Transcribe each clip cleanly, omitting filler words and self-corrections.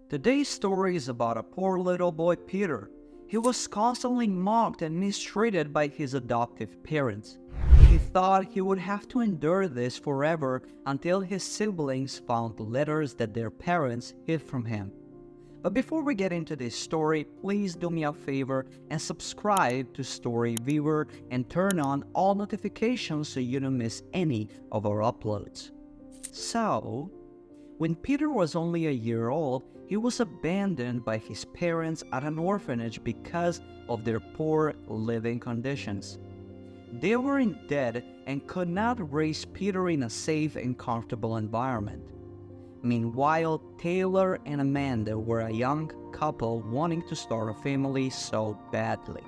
Today's story is about a poor little boy, Peter. He was constantly mocked and mistreated by his adoptive parents. He thought he would have to endure this forever until his siblings found letters that their parents hid from him. But before we get into this story, please do me a favor and subscribe to Story Viewer and turn on all notifications so you don't miss any of our uploads. So, when Peter was only a year old, he was abandoned by his parents at an orphanage because of their poor living conditions. They were in debt and could not raise Peter in a safe and comfortable environment. Meanwhile, Taylor and Amanda were a young couple wanting to start a family so badly.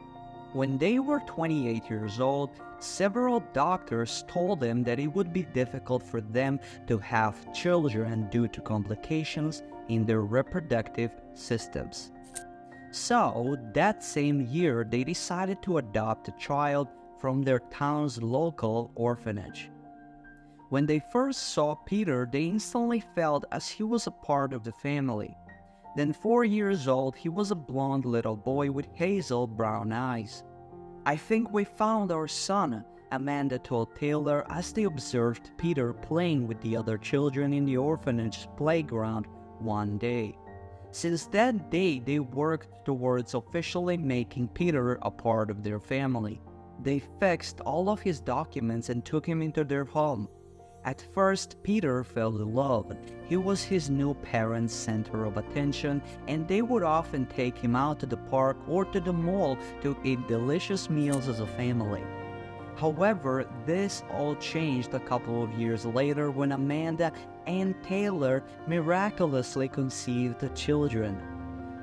When they were 28 years old, several doctors told them that it would be difficult for them to have children due to complications in their reproductive systems. So, that same year, they decided to adopt a child from their town's local orphanage. When they first saw Peter, they instantly felt as he was a part of the family. Then 4 years old, he was a blonde little boy with hazel brown eyes. "I think we found our son," Amanda told Taylor as they observed Peter playing with the other children in the orphanage's playground one day. Since that day, they worked towards officially making Peter a part of their family. They fixed all of his documents and took him into their home. At first, Peter fell in love. He was his new parents' center of attention, and they would often take him out to the park or to the mall to eat delicious meals as a family. However, this all changed a couple of years later when Amanda and Taylor miraculously conceived the children.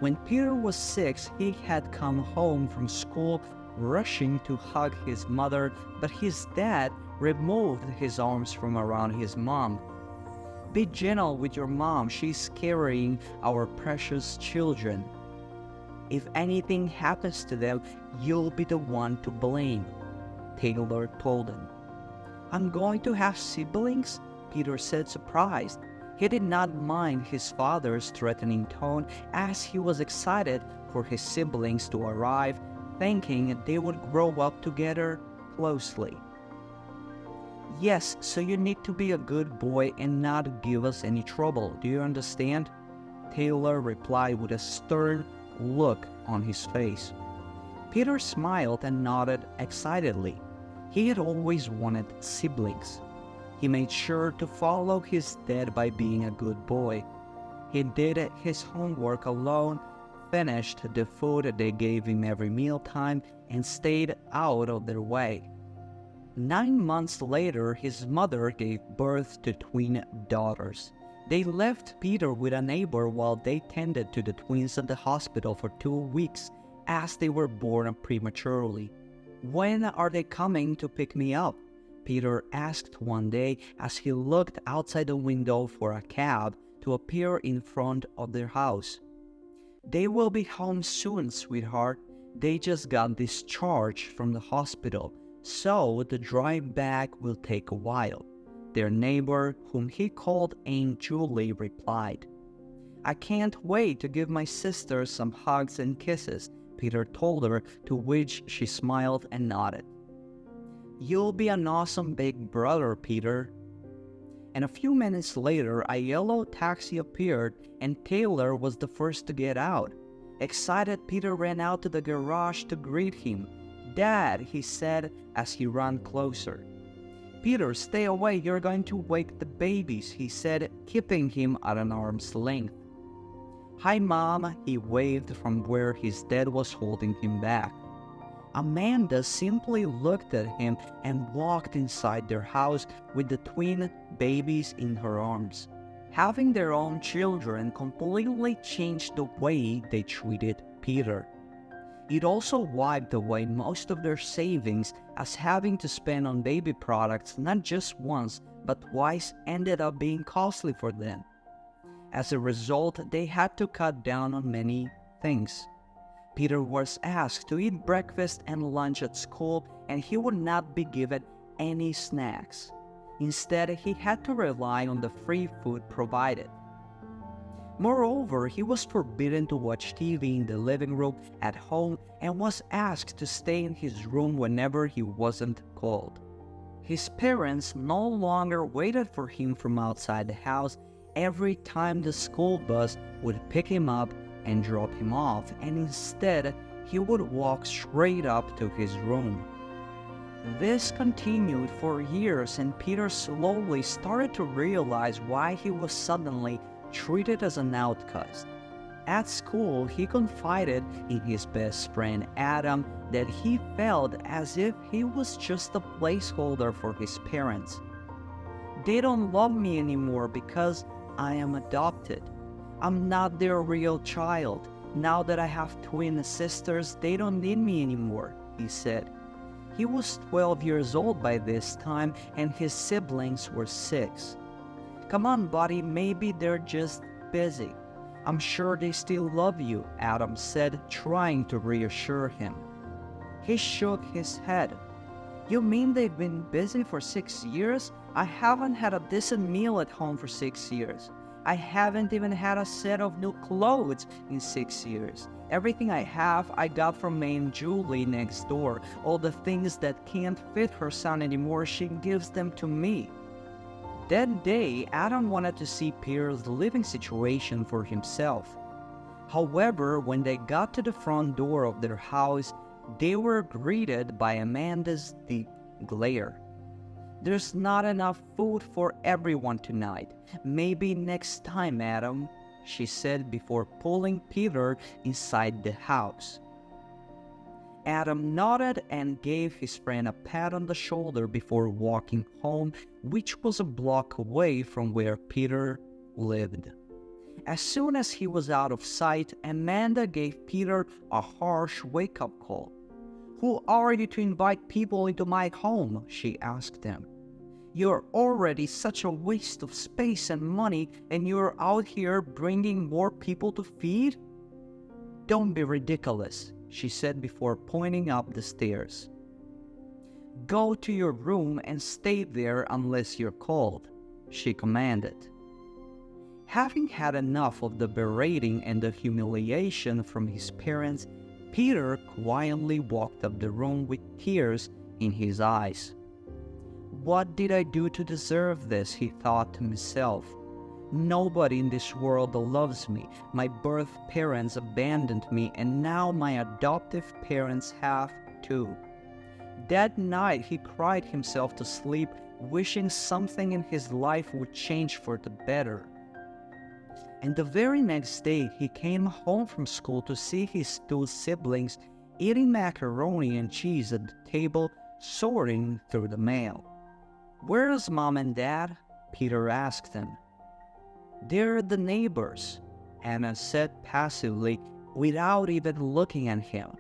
When Peter was 6, he had come home from school rushing to hug his mother, but his dad removed his arms from around his mom. "Be gentle with your mom, she's carrying our precious children. If anything happens to them, you'll be the one to blame," Taylor told him. "I'm going to have siblings?" Peter said, surprised. He did not mind his father's threatening tone as he was excited for his siblings to arrive, thinking they would grow up together closely. "Yes, so you need to be a good boy and not give us any trouble, do you understand?" Taylor replied with a stern look on his face. Peter smiled and nodded excitedly. He had always wanted siblings. He made sure to follow his dad by being a good boy. He did his homework alone, finished the food they gave him every mealtime, and stayed out of their way. 9 months later, his mother gave birth to twin daughters. They left Peter with a neighbor while they tended to the twins at the hospital for 2 weeks as they were born prematurely. "When are they coming to pick me up?" Peter asked one day as he looked outside the window for a cab to appear in front of their house. "They will be home soon, sweetheart. They just got discharged from the hospital, so the drive back will take a while," their neighbor, whom he called Aunt Julie, replied. "I can't wait to give my sister some hugs and kisses," Peter told her, to which she smiled and nodded. "You'll be an awesome big brother, Peter." And a few minutes later, a yellow taxi appeared, and Taylor was the first to get out. Excited, Peter ran out to the garage to greet him. "Dad," he said as he ran closer. "Peter, stay away, you're going to wake the babies," he said, keeping him at an arm's length. "Hi, Mom," he waved from where his dad was holding him back. Amanda simply looked at him and walked inside their house with the twin babies in her arms. Having their own children completely changed the way they treated Peter. It also wiped away most of their savings, as having to spend on baby products not just once but twice ended up being costly for them. As a result, they had to cut down on many things. Peter was asked to eat breakfast and lunch at school, and he would not be given any snacks. Instead, he had to rely on the free food provided. Moreover, he was forbidden to watch TV in the living room at home and was asked to stay in his room whenever he wasn't called. His parents no longer waited for him from outside the house every time the school bus would pick him up and drop him off, and instead he would walk straight up to his room. This continued for years, and Peter slowly started to realize why he was suddenly treated as an outcast. At school, he confided in his best friend Adam that he felt as if he was just a placeholder for his parents. "They don't love me anymore because I am adopted. I'm not their real child. Now that I have twin sisters, they don't need me anymore," he said. He was 12 years old by this time, and his siblings were 6. "Come on, buddy, maybe they're just busy. I'm sure they still love you," Adam said, trying to reassure him. He shook his head. "You mean they've been busy for 6 years? I haven't had a decent meal at home for 6 years. I haven't even had a set of new clothes in 6 years. Everything I have, I got from Aunt Julie next door. All the things that can't fit her son anymore, she gives them to me." That day, Adam wanted to see Peter's living situation for himself. However, when they got to the front door of their house, they were greeted by Amanda's deep glare. "There's not enough food for everyone tonight. Maybe next time, Adam," she said before pulling Peter inside the house. Adam nodded and gave his friend a pat on the shoulder before walking home, which was a block away from where Peter lived. As soon as he was out of sight, Amanda gave Peter a harsh wake-up call. "Who are you to invite people into my home?" she asked him. "You're already such a waste of space and money, and you're out here bringing more people to feed?" "Don't be ridiculous," she said before pointing up the stairs. "Go to your room and stay there unless you're called," she commanded. Having had enough of the berating and the humiliation from his parents, Peter quietly walked up the room with tears in his eyes. "What did I do to deserve this?" he thought to himself. "Nobody in this world loves me. My birth parents abandoned me, and now my adoptive parents have too." That night, he cried himself to sleep, wishing something in his life would change for the better. And the very next day, he came home from school to see his 2 siblings eating macaroni and cheese at the table, sorting through the mail. "Where's Mom and Dad?" Peter asked them. "They're the neighbors," Anna said passively without even looking at him.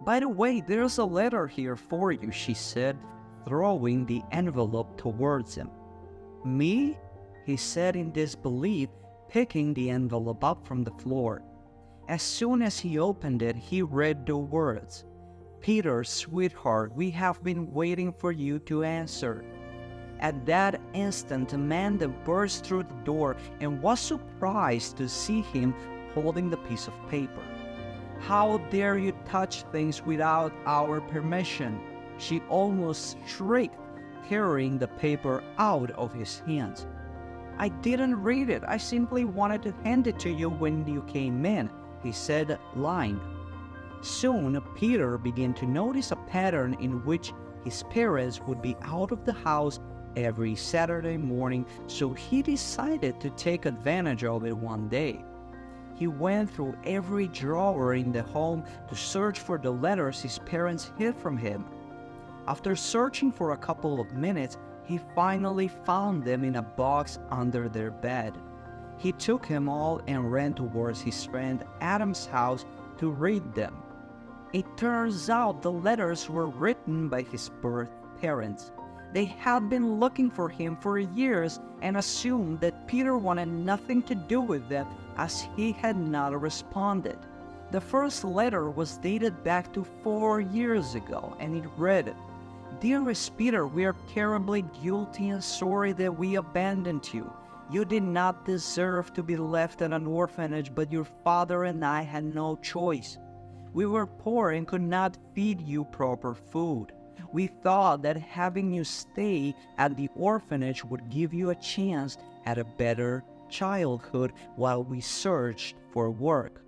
"By the way, there's a letter here for you," she said, throwing the envelope towards him. "Me?" he said in disbelief, picking the envelope up from the floor. As soon as he opened it, he read the words, "Peter, sweetheart, we have been waiting for you to answer." At that instant, Amanda burst through the door and was surprised to see him holding the piece of paper. "How dare you touch things without our permission?" she almost shrieked, tearing the paper out of his hands. "I didn't read it. I simply wanted to hand it to you when you came in," he said, lying. Soon, Peter began to notice a pattern in which his parents would be out of the house every Saturday morning, so he decided to take advantage of it one day. He went through every drawer in the home to search for the letters his parents hid from him. After searching for a couple of minutes, he finally found them in a box under their bed. He took them all and ran towards his friend Adam's house to read them. It turns out the letters were written by his birth parents. They had been looking for him for years and assumed that Peter wanted nothing to do with them as he had not responded. The first letter was dated back to 4 years ago, and it read, "Dearest Peter, we are terribly guilty and sorry that we abandoned you. You did not deserve to be left at an orphanage, but your father and I had no choice. We were poor and could not feed you proper food. We thought that having you stay at the orphanage would give you a chance at a better childhood while we searched for work.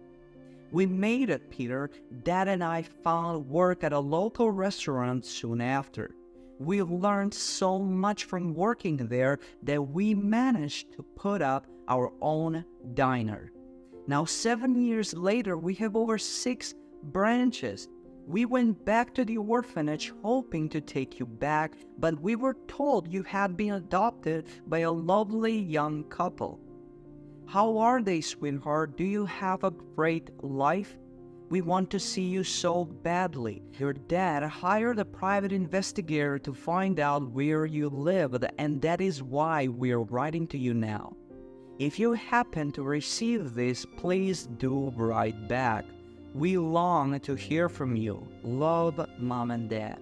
We made it, Peter. Dad and I found work at a local restaurant soon after. We learned so much from working there that we managed to put up our own diner. Now, 7 years later, we have over 6 branches. We went back to the orphanage hoping to take you back, but we were told you had been adopted by a lovely young couple. How are they, sweetheart? Do you have a great life? We want to see you so badly. Your dad hired a private investigator to find out where you lived, and that is why we're writing to you now. If you happen to receive this, please do write back. We long to hear from you. Love, Mom and Dad.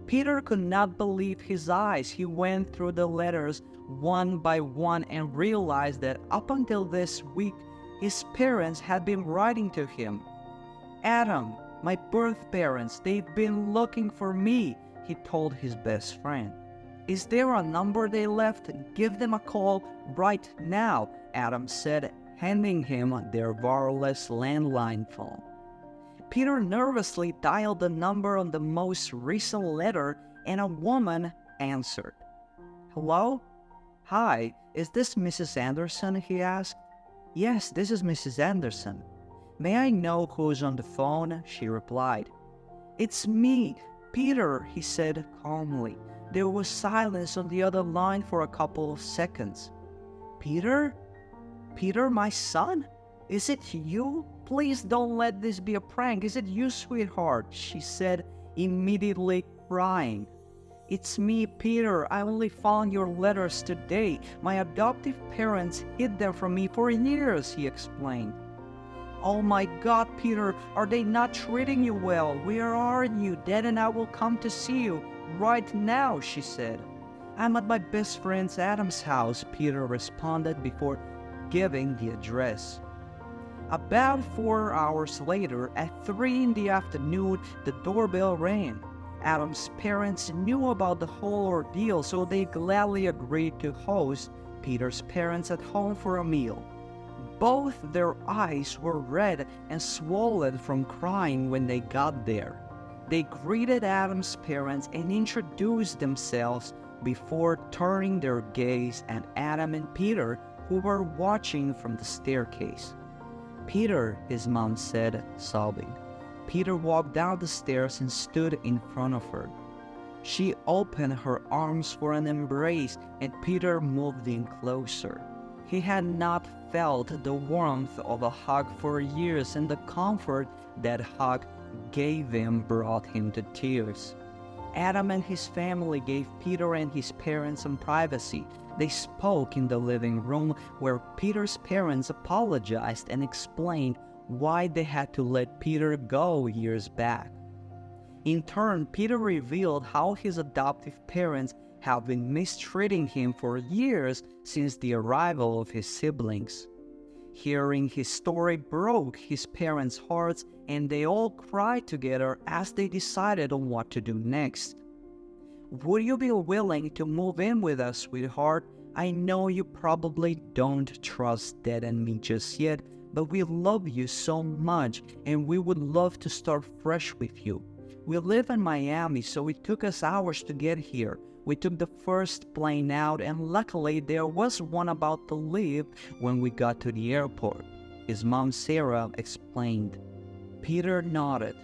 Peter could not believe his eyes. He went through the letters one by one and realized that up until this week, his parents had been writing to him. Adam, my birth parents, they've been looking for me, he told his best friend. Is there a number they left? Give them a call right now, Adam said, handing him their wireless landline phone. Peter nervously dialed the number on the most recent letter, and a woman answered. Hello? Hi, is this Mrs. Anderson? He asked. Yes, this is Mrs. Anderson. May I know who's on the phone? She replied. It's me, Peter, he said calmly. There was silence on the other line for a couple of seconds. Peter? Peter, my son? Is it you? Please don't let this be a prank. Is it you, sweetheart? She said, immediately crying. It's me, Peter. I only found your letters today. My adoptive parents hid them from me for years, he explained. Oh my God, Peter, are they not treating you well? Where are you? Dad and I will come to see you right now, she said. I'm at my best friend Adam's house, Peter responded before giving the address. About 4 hours later, at 3 in the afternoon, the doorbell rang. Adam's parents knew about the whole ordeal, so they gladly agreed to host Peter's parents at home for a meal. Both their eyes were red and swollen from crying when they got there. They greeted Adam's parents and introduced themselves before turning their gaze at Adam and Peter, who were watching from the staircase. Peter, his mom said, sobbing. Peter walked down the stairs and stood in front of her. She opened her arms for an embrace, and Peter moved in closer. He had not felt the warmth of a hug for years, and the comfort that hug gave him brought him to tears. Adam and his family gave Peter and his parents some privacy. They spoke in the living room, where Peter's parents apologized and explained why they had to let Peter go years back. In turn, Peter revealed how his adoptive parents have been mistreating him for years since the arrival of his siblings. Hearing his story broke his parents' hearts, and they all cried together as they decided on what to do next. Would you be willing to move in with us, sweetheart? I know you probably don't trust Dad and me just yet, but we love you so much, and we would love to start fresh with you. We live in Miami, so it took us hours to get here. We took the first plane out, and luckily there was one about to leave when we got to the airport, his mom Sarah explained. Peter nodded.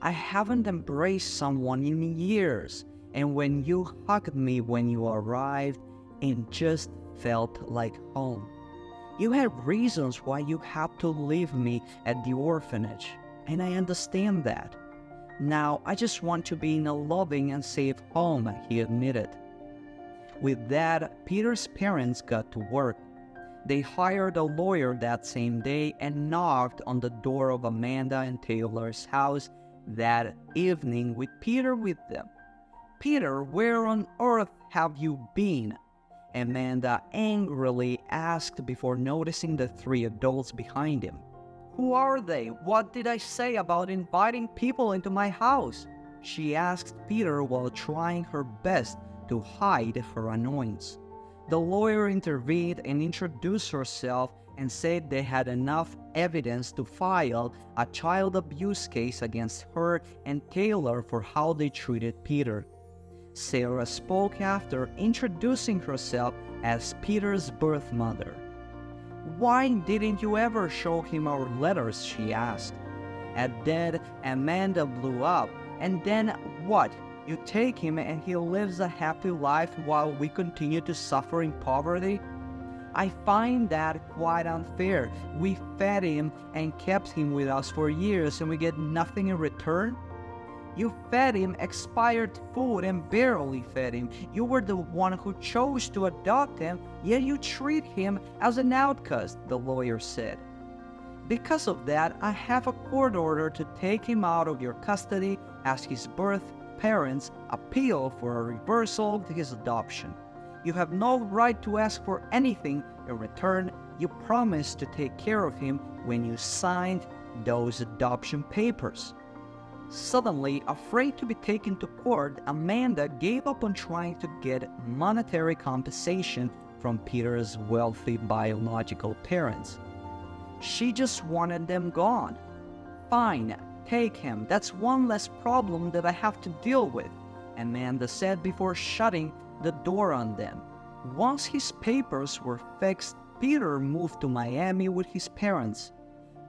I haven't embraced someone in years, and when you hugged me when you arrived, it just felt like home. You had reasons why you had to leave me at the orphanage, and I understand that. Now, I just want to be in a loving and safe home, he admitted. With that, Peter's parents got to work. They hired a lawyer that same day and knocked on the door of Amanda and Taylor's house that evening with Peter with them. Peter, where on earth have you been? Amanda angrily asked before noticing the three adults behind him. "Who are they? What did I say about inviting people into my house?" she asked Peter while trying her best to hide her annoyance. The lawyer intervened and introduced herself and said they had enough evidence to file a child abuse case against her and Taylor for how they treated Peter. Sarah spoke after, introducing herself as Peter's birth mother. "Why didn't you ever show him our letters?" she asked. At that, Amanda blew up. "And then what? You take him and he lives a happy life while we continue to suffer in poverty? I find that quite unfair. We fed him and kept him with us for years and we get nothing in return? You fed him expired food and barely fed him. You were the one who chose to adopt him, yet you treat him as an outcast," the lawyer said. "Because of that, I have a court order to take him out of your custody as his birth parents appeal for a reversal of his adoption. You have no right to ask for anything in return. You promised to take care of him when you signed those adoption papers." Suddenly, afraid to be taken to court, Amanda gave up on trying to get monetary compensation from Peter's wealthy biological parents. She just wanted them gone. "Fine, take him. That's one less problem that I have to deal with," Amanda said before shutting the door on them. Once his papers were fixed, Peter moved to Miami with his parents.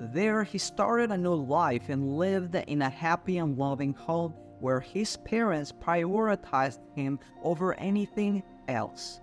There, he started a new life and lived in a happy and loving home where his parents prioritized him over anything else.